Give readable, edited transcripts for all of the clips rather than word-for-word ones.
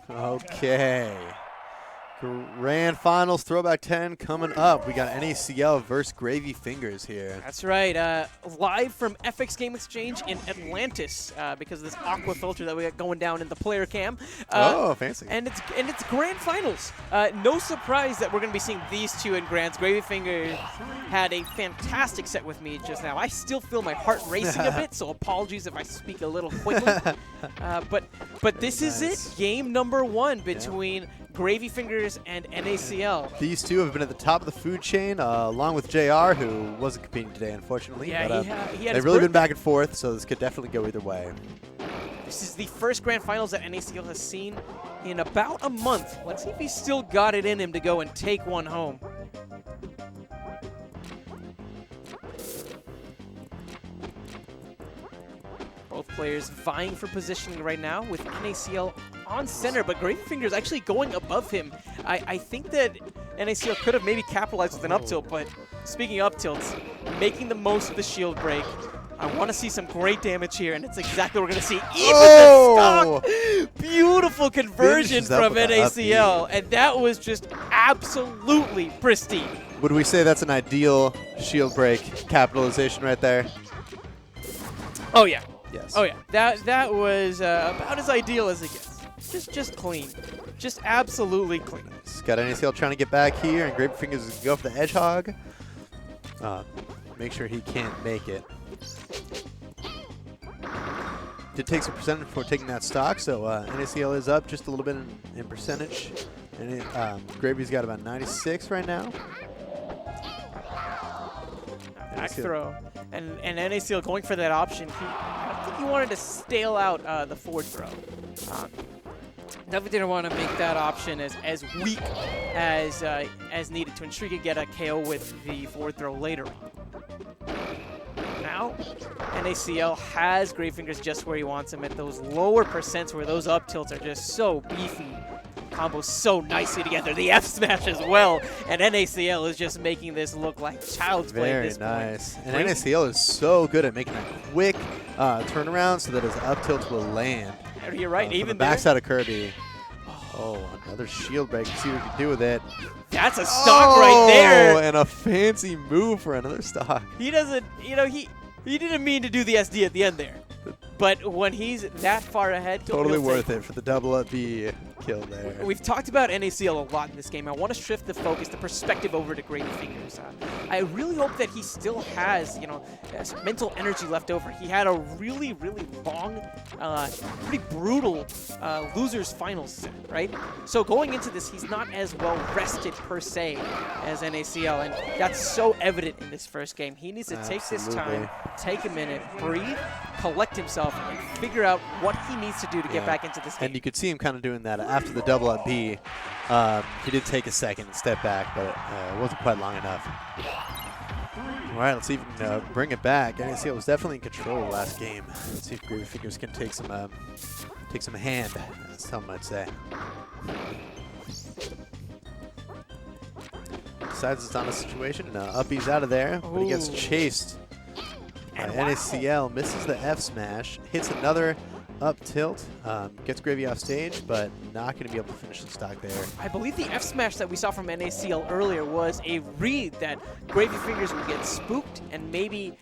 Okay. Grand Finals, Throwback 10 coming up. We got NaCl versus Gravyfingers here. That's right. Live from FX Game Exchange in Atlantis because of this aqua filter that we got going down in the player cam. Oh, fancy. And it's Grand Finals. No surprise that we're going to be seeing these two in Grands. Gravyfingers had a fantastic set with me just now. I still feel my heart racing a bit, so apologies if I speak a little quickly. But this is it. Game number 1 between Gravyfingers and NaCl. These two have been at the top of the food chain, along with JR, who wasn't competing today, unfortunately. Yeah, but, he had they've really been back and forth, so this could definitely go either way. This is the first Grand Finals that NaCl has seen in about a month. Let's see if he's still got it in him to go and take one home. Both players vying for positioning right now with NaCl on center, but Gravyfingers actually going above him. I think that NaCl could have maybe capitalized with an up tilt, but speaking of up tilts, making the most of the shield break. I want to see some great damage here, and it's exactly what we're going to see. Even the stock! Beautiful conversion from NaCl, and that was just absolutely pristine. Would we say that's an ideal shield break capitalization right there? Oh, yeah. Yes. Oh, yeah. That was about as ideal as it gets. Just clean. Just absolutely clean. Got NaCl trying to get back here, and Gravyfingers is going to go for the Hedgehog. Make sure he can't make it. Did take some percentage before taking that stock, so NaCl is up just a little bit in percentage. And Gravy's got about 96 right now. Back throw. And NaCl going for that option. I don't think he wanted to stale out the forward throw. Definitely didn't want to make that option as weak as needed to ensure he could get a KO with the forward throw later on. Now, NaCl has Gravyfingers just where he wants him at those lower percents where those up tilts are just so beefy. Combos so nicely together. The F smash as well. And NaCl is just making this look like child's play at this point. Very nice. And NaCl is so good at making a quick turnaround so that his up tilt will land. You're right. Even the backside of Kirby. Oh, another shield break. See what we can do with it. That's a stock right there. And a fancy move for another stock. He doesn't, he didn't mean to do the SD at the end there. But when he's that far ahead, totally worth it for the double up B kill there. We've talked about NaCl a lot in this game. I want to shift the focus, the perspective over to Gravyfingers. I really hope that he still has, some mental energy left over. He had a really, really long, pretty brutal losers finals set, right? So going into this, he's not as well rested per se as NaCl, and that's so evident in this first game. He needs to take this time, take a minute, breathe, collect himself, and figure out what he needs to do to get back into this game. And you could see him kind of doing that after the double up B. He did take a second and step back, but it wasn't quite long enough. All right, let's see if we can bring it back. NaCl was definitely in control last game. Let's see if Gravyfingers can take some hand, as some might say. Decides it's on a situation. Up B's out of there, but he gets chased. NaCl misses the F smash, hits another up tilt, gets Gravy off stage, but not going to be able to finish the stock there. I believe the F smash that we saw from NaCl earlier was a read that Gravyfingers would get spooked and maybe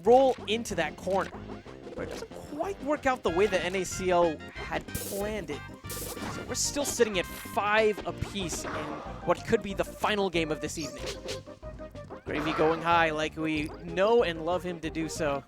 roll into that corner. But it doesn't quite work out the way that NaCl had planned it. So we're still sitting at 5 apiece in what could be the final game of this evening. Gravy going high like we know and love him to do so.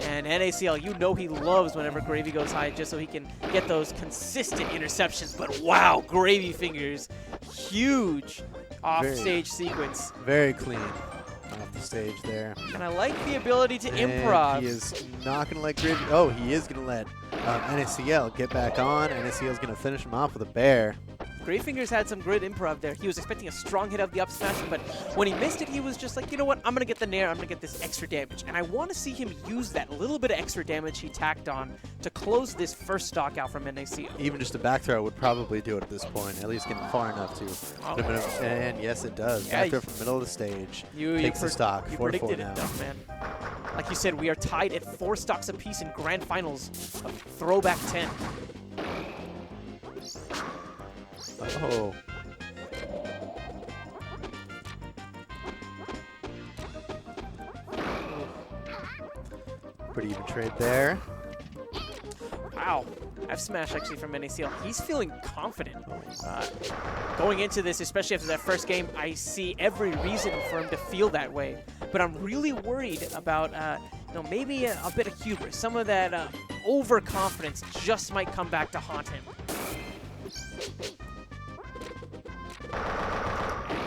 And NaCl, he loves whenever Gravy goes high just so he can get those consistent interceptions. But wow, Gravyfingers, huge off-stage sequence. Very clean off the stage there. And I like the ability to improv. He is not going to let Gravy, oh, he is going to let NaCl get back on. NaCl is going to finish him off with a bear. Gravyfingers had some great improv there. He was expecting a strong hit of the up smash, but when he missed it, he was just like, you know what, I'm going to get the nair, I'm going to get this extra damage. And I want to see him use that little bit of extra damage he tacked on to close this first stock out from NaCl. Even just a back throw would probably do it at this point, at least getting far enough to. And yes, it does. Yeah, back throw from the middle of the stage. Takes the stock. You 4-4 predicted now. It, though, man. Like you said, we are tied at 4 stocks apiece in Grand Finals of Throwback 10. Oh. Pretty even trade there. Wow. F smash actually from NaCl. He's feeling confident. Going into this, especially after that first game, I see every reason for him to feel that way. But I'm really worried about maybe a bit of hubris. Some of that overconfidence just might come back to haunt him.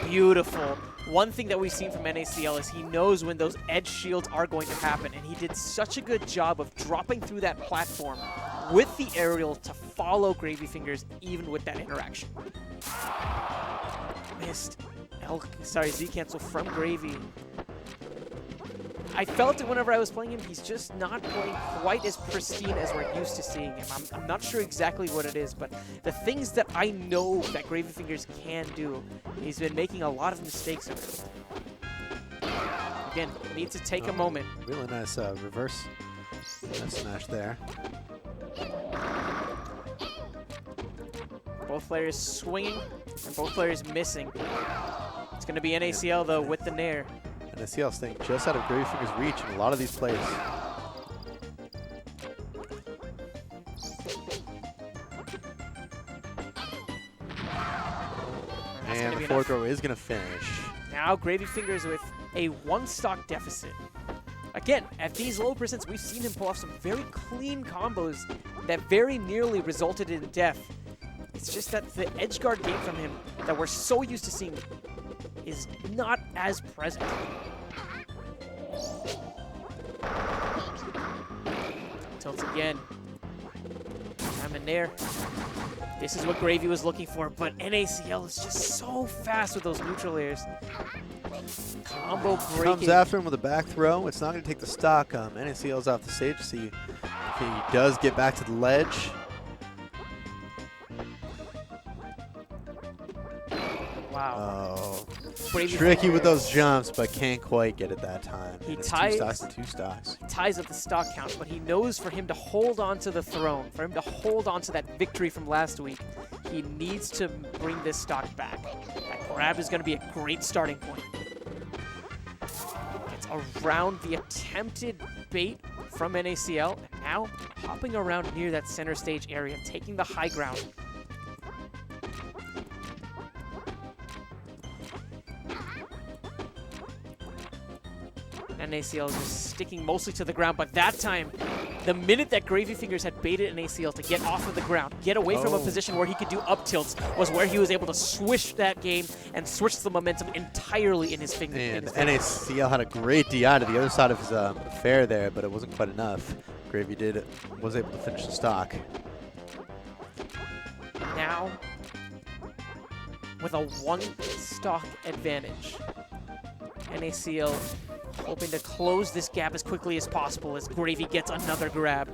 Beautiful. One thing that we've seen from NaCl is he knows when those edge shields are going to happen, and he did such a good job of dropping through that platform with the aerial to follow Gravyfingers even with that interaction. Missed. Z cancel from Gravy. I felt it whenever I was playing him. He's just not playing quite as pristine as we're used to seeing him. I'm not sure exactly what it is, but the things that I know that Gravyfingers can do, he's been making a lot of mistakes of it. Again, need to take a moment. Really nice reverse smash there. Both players swinging and both players missing. It's going to be NaCl, though, with the nair. NaCl staying just out of Gravyfingers' reach in a lot of these plays. And the forward throw is going to finish. Now Gravyfingers with a one-stock deficit. Again, at these low percents, we've seen him pull off some very clean combos that very nearly resulted in death. It's just that the edge guard game from him that we're so used to seeing is not as present. Tilts again. I'm in there. This is what Gravy was looking for, but NaCl is just so fast with those neutral airs. Combo breaking. Comes after him with a back throw. It's not going to take the stock. NaCl's off the stage to see if he does get back to the ledge. Wow. Oh. Gravy Tricky with those jumps, but can't quite get it that time. He it's ties, 2 stocks to 2 stocks. He ties up the stock count, but he knows for him to hold on to the throne, for him to hold on to that victory from last week, he needs to bring this stock back. That grab is going to be a great starting point. Gets around the attempted bait from NaCl, and now hopping around near that center stage area, taking the high ground. NaCl is just sticking mostly to the ground, but that time, the minute that Gravyfingers had baited NaCl to get off of the ground, get away from a position where he could do up tilts, was where he was able to swish that game and switch the momentum entirely in his finger. And NaCl had a great DI to the other side of his fair there, but it wasn't quite enough. Gravy was able to finish the stock. Now, with a 1-stock advantage, NaCl hoping to close this gap as quickly as possible as Gravy gets another grab.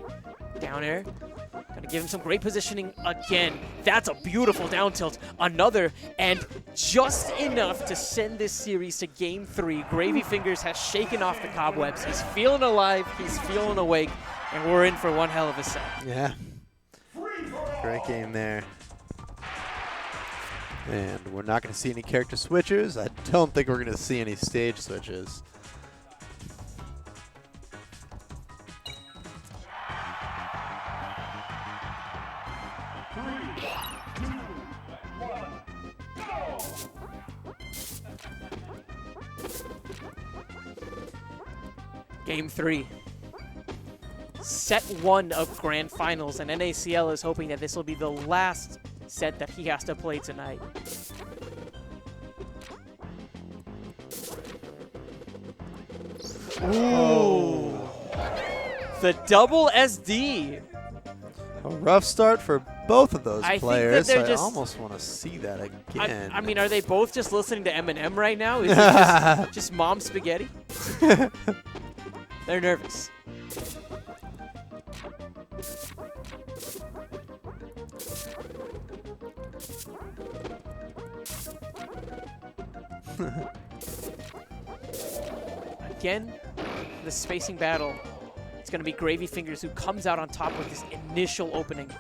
Down air. Gonna give him some great positioning again. That's a beautiful down tilt. Another, and just enough to send this series to Game 3. Gravyfingers has shaken off the cobwebs. He's feeling alive, he's feeling awake, and we're in for one hell of a set. Yeah. Great game there. And we're not going to see any character switches. I don't think we're going to see any stage switches. Game 3. Set 1 of Grand Finals, and NaCl is hoping that this will be the last set that he has to play tonight. Ooh. The double SD. A rough start for both of those players. Think that I almost want to see that again. I mean, are they both just listening to Eminem right now? Is it just mom spaghetti? They're nervous. Again, the spacing battle. It's going to be Gravyfingers who comes out on top with this initial opening.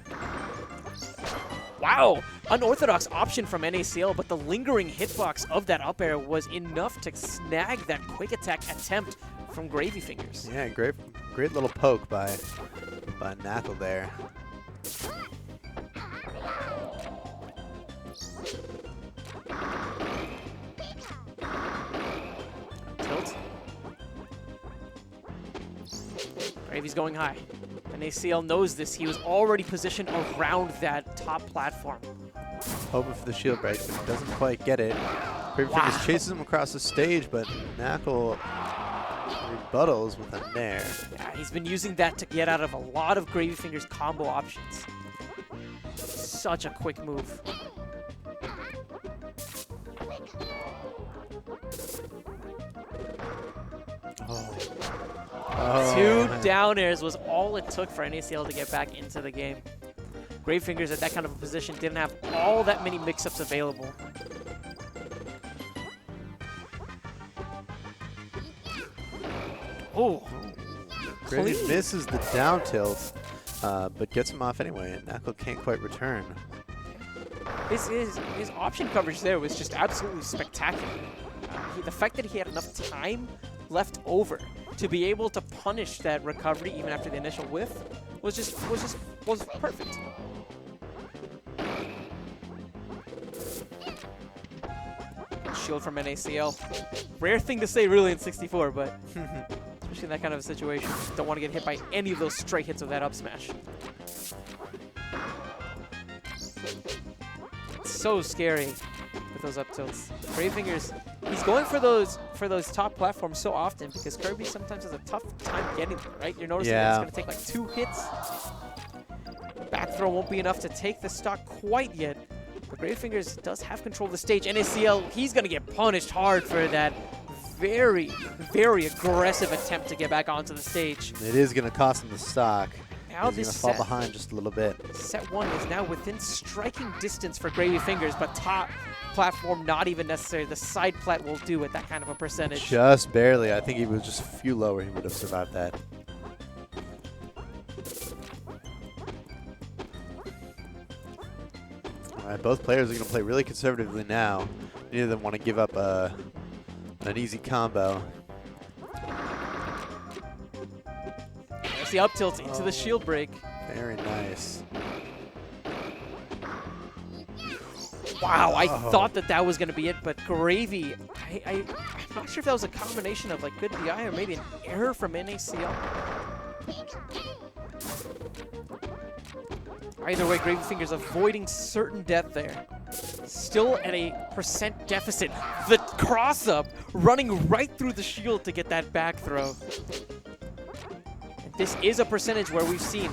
Wow, unorthodox option from NaCl, but the lingering hitbox of that up air was enough to snag that quick attack attempt from Gravyfingers. Yeah, great little poke by NaCl there. Tilt. Gravy's going high. NaCl knows this. He was already positioned around that top platform. Hoping for the shield break, but he doesn't quite get it. Gravyfingers chases him across the stage, but NaCl rebuttals with a nair. Yeah, he's been using that to get out of a lot of Gravyfingers combo options. Such a quick move. Oh, Two man. down airs was all it took for NaCl to get back into the game. Gravyfingers at that kind of a position didn't have all that many mix-ups available. Oh, Gravy clean. misses the down tilt, but gets him off anyway, and NaCl can't quite return. His option coverage there was just absolutely spectacular. The fact that he had enough time left over to be able to punish that recovery even after the initial whiff was perfect. Shield from NaCl. Rare thing to say really in 64, but especially in that kind of a situation, don't want to get hit by any of those straight hits of that up smash. It's so scary with those up tilts. Gravyfingers, he's going for those top platforms so often because Kirby sometimes has a tough time getting there, right? You're noticing that it's going to take like 2 hits. Back throw won't be enough to take the stock quite yet. But Gravyfingers does have control of the stage. NaCl, he's going to get punished hard for that very, very aggressive attempt to get back onto the stage. It is going to cost him the stock. Now He's this going to fall set, behind just a little bit. set 1 is now within striking distance for Gravyfingers, but top platform not even necessary. The side plat will do at that kind of a percentage. Just barely. I think he was just a few lower. He would have survived that. All right, both players are going to play really conservatively now. Neither of them want to give up an easy combo. There's the up tilt into the shield break. Very nice. Wow, I thought that was going to be it, but Gravy, I'm not sure if that was a combination of like good DI or maybe an error from NaCl. Either way, Gravyfingers avoiding certain death there. Still at a % deficit. The cross-up running right through the shield to get that back throw. And this is a percentage where we've seen,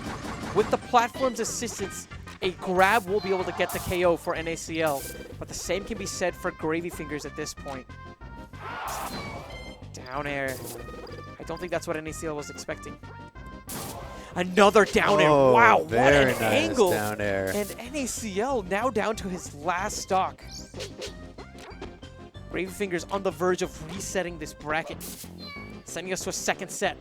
with the platform's assistance, a grab will be able to get the KO for NaCl. But the same can be said for Gravyfingers at this point. Down air. I don't think that's what NaCl was expecting. Another down air. Wow, what very an nice angle. down air. And NaCl now down to his last stock. Gravyfingers on the verge of resetting this bracket, sending us to a second set.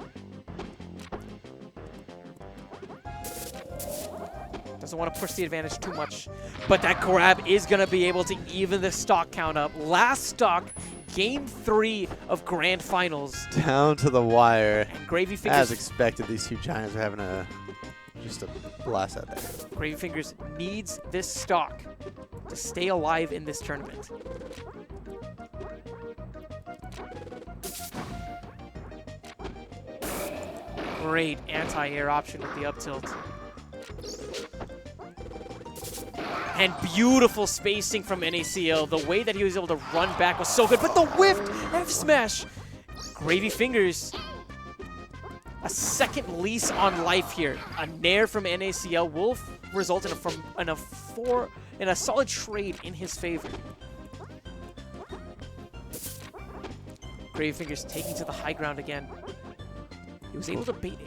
Doesn't want to push the advantage too much, but that grab is going to be able to even the stock count up. Last stock, game 3 of Grand Finals. Down to the wire. And Gravyfingers, As expected, these two giants are having just a blast out there. Gravyfingers needs this stock to stay alive in this tournament. Great anti-air option with the up tilt. And beautiful spacing from NaCl. The way that he was able to run back was so good. But the whiffed F smash. Gravyfingers, a second lease on life here. A nair from NaCl will result in a solid trade in his favor. Gravyfingers taking to the high ground again. He was able to bait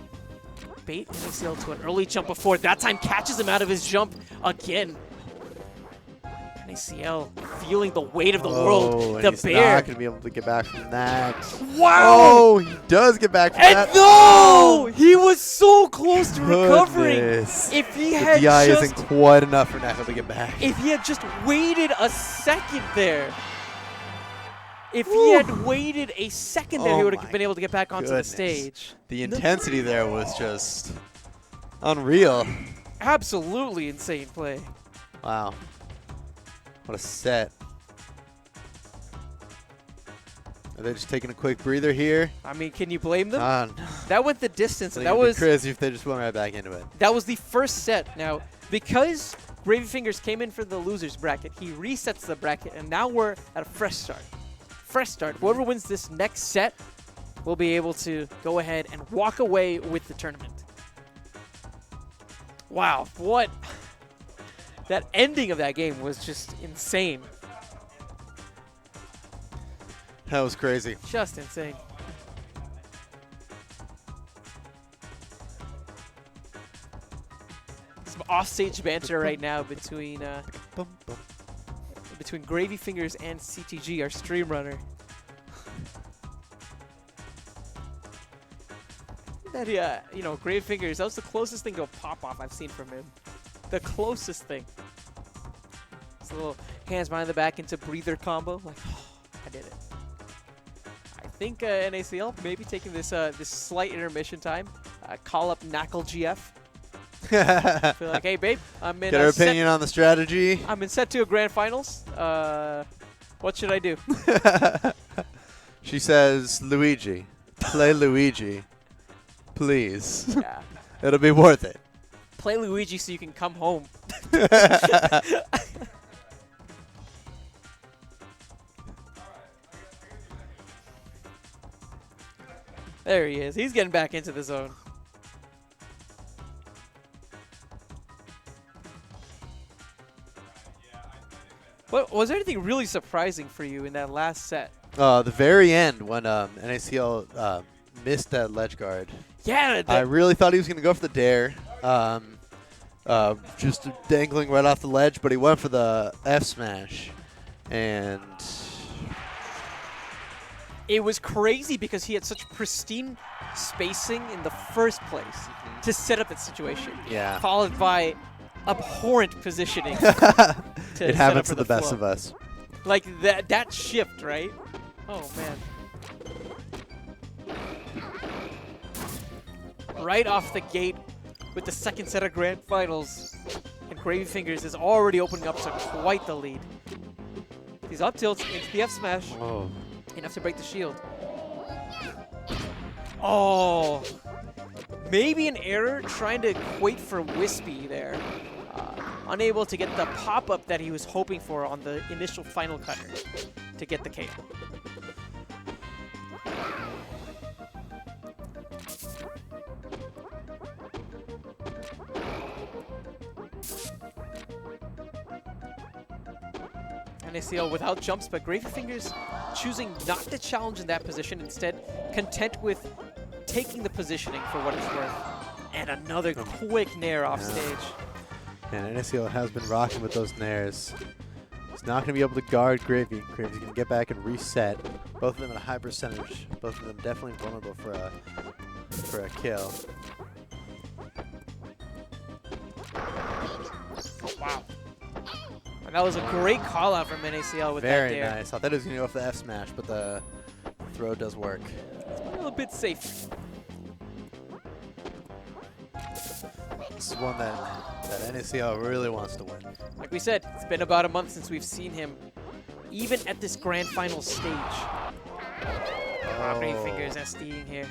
NaCl to an early jump before. That time catches him out of his jump again. NaCl feeling the weight of the Oh, world. and The he's bear. not going to be able to get back from that. Wow! Oh, he does get back from And that. no! He was so close to recovering. Goodness. If he The had DI just, isn't quite enough for NaCl to get back. if he had just waited a second there, if he had waited a second there, he Oh would have my been able to get back onto goodness. the stage. The intensity there was just unreal. Absolutely insane play. Wow. What a set. Are they just taking a quick breather here? I mean, can you blame them? No. That went the distance, and It'd that be was crazy if they just went right back into it. that was the first set. Now, because Gravyfingers came in for the losers bracket, he resets the bracket, and now we're at a fresh start. Fresh start. Whoever wins this next set will be able to go ahead and walk away with the tournament. Wow, what? That ending of that game was just insane. That was crazy. Just insane. Some offstage banter right now between Bum, bum. between Gravyfingers and CTG, our stream runner. That you know, Gravyfingers, that was the closest thing to a pop-off I've seen from him. The closest thing. Just a little hands behind the back into breather combo. Like, oh, I did it. I think NaCl maybe taking this this slight intermission time. Call up NaCl GF. Feel like, hey babe, I'm in. Get her opinion on the strategy. I'm in set 2 of Grand Finals. What should I do? She says, Luigi, play Luigi, please. Yeah. It'll be worth it. Play Luigi so you can come home. There he is. He's getting back into the zone. What was there anything really surprising for you in that last set? The very end when NaCl missed that ledge guard. Yeah, I really thought he was going to go for the dare. Just dangling right off the ledge, but he went for the F smash. And it was crazy because he had such pristine spacing in the first place to set up that situation. yeah, Followed by abhorrent positioning. it happens to the best of us. Like that shift, right? Oh man. Right off the gate with the second set of Grand Finals, and Gravyfingers is already opening up to quite the lead. He's up tilts into the F smash. Oh. Enough to break the shield. Oh, maybe an error trying to wait for Wispy there. Unable to get the pop-up that he was hoping for on the initial final cutter to get the KO. NaCl without jumps, but Gravyfingers choosing not to challenge in that position, instead content with taking the positioning for what it's worth. And another quick nair off stage. And NaCl has been rocking with those nairs. He's not going to be able to guard Gravy. Gravy's going to get back and reset. Both of them at a high percentage. Both of them definitely vulnerable for a kill. Oh, wow. And that was a great call out from NaCl with that Very dare. nice. I thought he was going to go for the F smash, but the throw does work. A little bit safe. This is one that NaCl really wants to win. Like we said, it's been about a month since we've seen him, even at this grand final stage. Gravyfingers SDing here.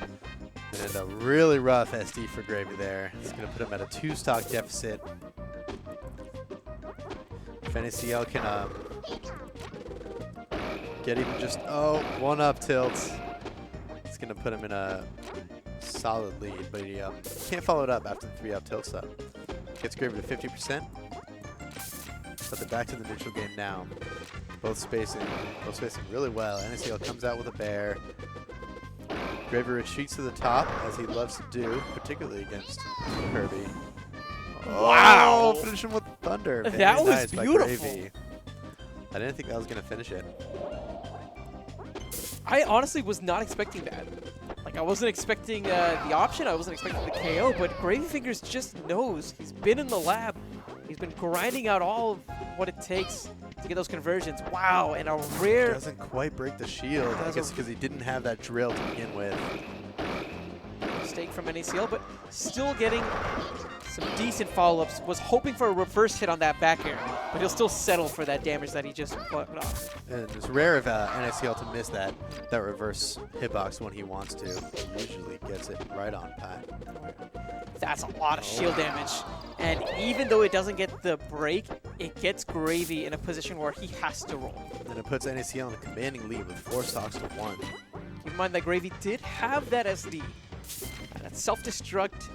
And a really rough SD for Gravy there. It's going to put him at a 2-stock deficit. If NaCl can get even just, one up tilt, it's going to put him in a solid lead, but he can't follow it up after the 3 up tilt stop. Gets Gravy to 50%. But they're back to the neutral game now. Both spacing really well. NaCl comes out with a bear. Gravy retreats to the top, as he loves to do, particularly against Kirby. Wow! Oh, finish him with thunder. Very That was nice by beautiful. Gravy. I didn't think that was going to finish it. I honestly was not expecting that. Like, I wasn't expecting the option. I wasn't expecting the KO, but Gravyfingers just knows. He's been in the lab. He's been grinding out all of what it takes to get those conversions. Wow, and a rare... Doesn't quite break the shield. I guess because he didn't have that drill to begin with. Mistake from NaCl, but still getting some decent follow-ups. Was hoping for a reverse hit on that back air, but he'll still settle for that damage that he just put off. And it's rare of NaCl to miss that reverse hitbox when he wants to. He usually gets it right on pat. That's a lot of shield damage. And even though it doesn't get the break, it gets Gravy in a position where he has to roll. And it puts NaCl in a commanding lead with 4 stocks to 1. Keep in mind that Gravy did have that SD. And that self-destruct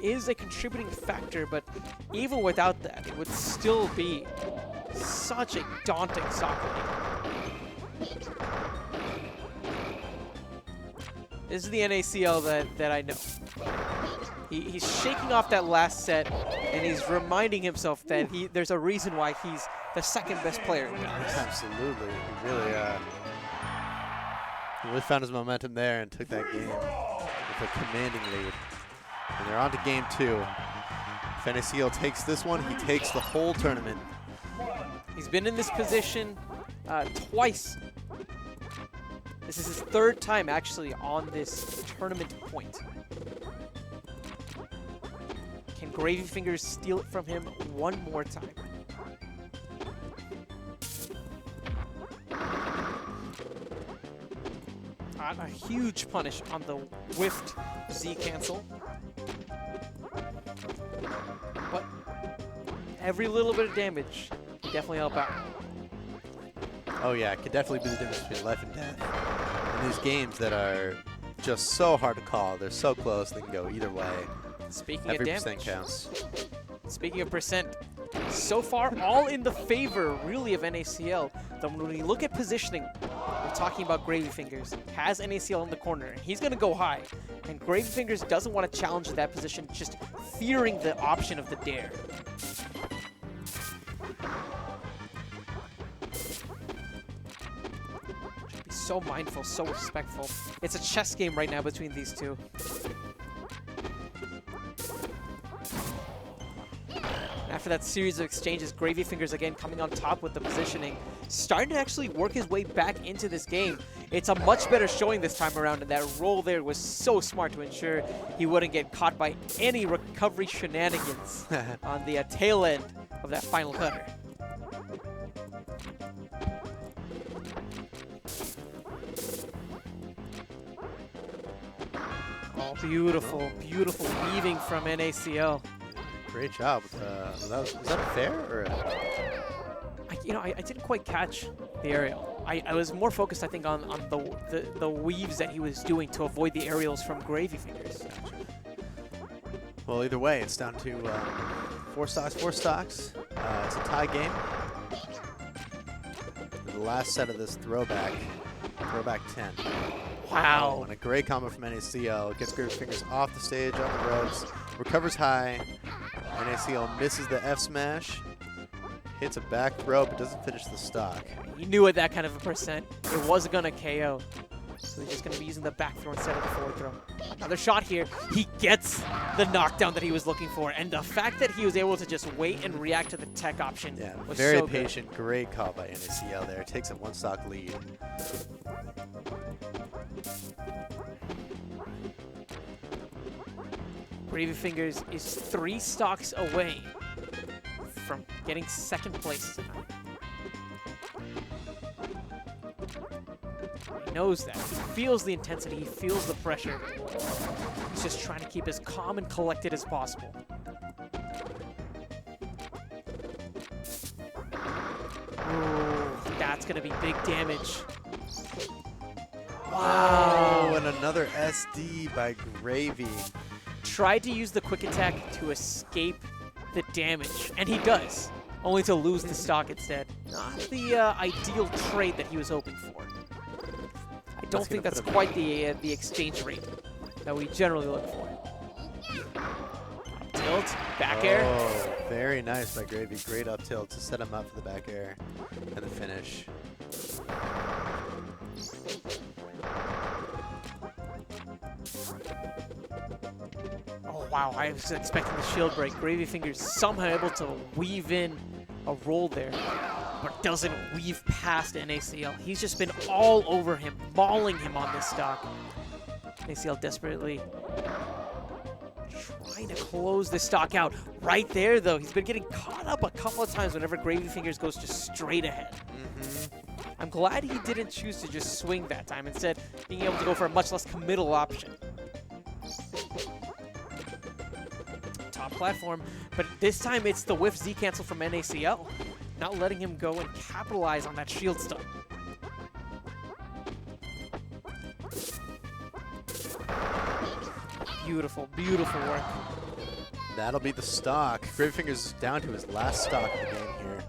is a contributing factor, but even without that, it would still be such a daunting stock lead. This is the NaCl that I know. He's shaking off that last set, and he's reminding himself that there's a reason why he's the second best player in Dallas. Absolutely. He really found his momentum there and took that game with a commanding lead. And they're on to game 2. If NaCl takes this one, he takes the whole tournament. He's been in this position twice. This is his 3rd time actually on this tournament point. Can Gravyfingers steal it from him one more time? A huge punish on the whiffed Z cancel. But every little bit of damage can definitely help out. Oh yeah, it could definitely be the difference between life and death. In these games that are just so hard to call, they're so close, they can go either way. Speaking Every of damage, percent counts. Speaking of percent, so far all in the favor really of NaCl. Then when we look at positioning, we're talking about Gravyfingers. Has NaCl in the corner. He's going to go high. And Gravyfingers doesn't want to challenge that position, just fearing the option of the dare. Be so mindful, so respectful. It's a chess game right now between these two. After that series of exchanges, Gravyfingers again coming on top with the positioning, starting to actually work his way back into this game. It's a much better showing this time around, and that roll there was so smart to ensure he wouldn't get caught by any recovery shenanigans on the tail end of that final cutter. Oh, beautiful, beautiful weaving from NaCl. Great job. Was that fair? Or I didn't quite catch the aerial. I was more focused, I think, on the weaves that he was doing to avoid the aerials from Gravyfingers. Well, either way, it's down to 4 stocks, 4 stocks. It's a tie game. The last set of this throwback 10. Wow. And a great combo from NaCl. Gets Gravyfingers off the stage, on the ropes, recovers high. NaCl misses the F smash, hits a back throw, but doesn't finish the stock. You knew at that kind of a percent, it wasn't going to KO. So he's just going to be using the back throw instead of the forward throw. Another shot here. He gets the knockdown that he was looking for. And the fact that he was able to just wait and react to the tech option was very so patient. Good. Great call by NaCl there. Takes a 1 stock lead. Gravyfingers is 3 stocks away from getting 2nd place tonight. He knows that. He feels the intensity. He feels the pressure. He's just trying to keep as calm and collected as possible. Ooh, that's going to be big damage. Wow, and another SD by Gravy. Tried to use the quick attack to escape the damage, and he does, only to lose the stock instead. Not the ideal trade that he was hoping for. I don't think that's quite the exchange rate that we generally look for. Tilt, back air. Very nice by Gravy. Great up tilt to set him up for the back air and the finish. Oh, wow. I was expecting the shield break. Gravyfingers somehow able to weave in a roll there, but doesn't weave past NaCl. He's just been all over him, mauling him on this stock. NaCl desperately trying to close this stock out. Right there, though, he's been getting caught up a couple of times whenever Gravyfingers goes just straight ahead. I'm glad he didn't choose to just swing that time, instead being able to go for a much less committal option. Top platform, but this time it's the whiff Z cancel from NaCl, not letting him go and capitalize on that shield stun. Beautiful, beautiful work. That'll be the stock. Gravyfingers is down to his last stock of the game here.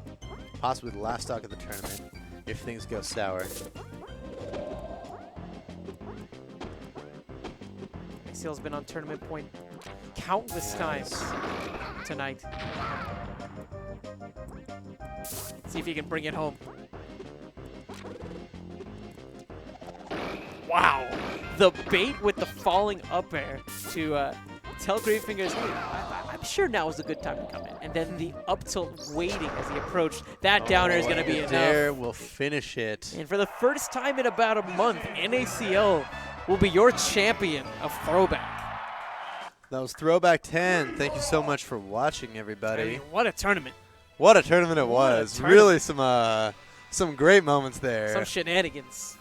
Possibly the last stock of the tournament if things go sour. NaCl's been on tournament point countless times tonight. See if he can bring it home. Wow. The bait with the falling up air to tell Gravyfingers, hey, I'm sure now is a good time to come in. And then the up tilt waiting as he approached. That downer is going to be enough. There will finish it. And for the first time in about a month, NaCl will be your champion of Throwback. That was Throwback 10. Thank you so much for watching, everybody. I mean, what a tournament. What a tournament it was. Really some great moments there. Some shenanigans.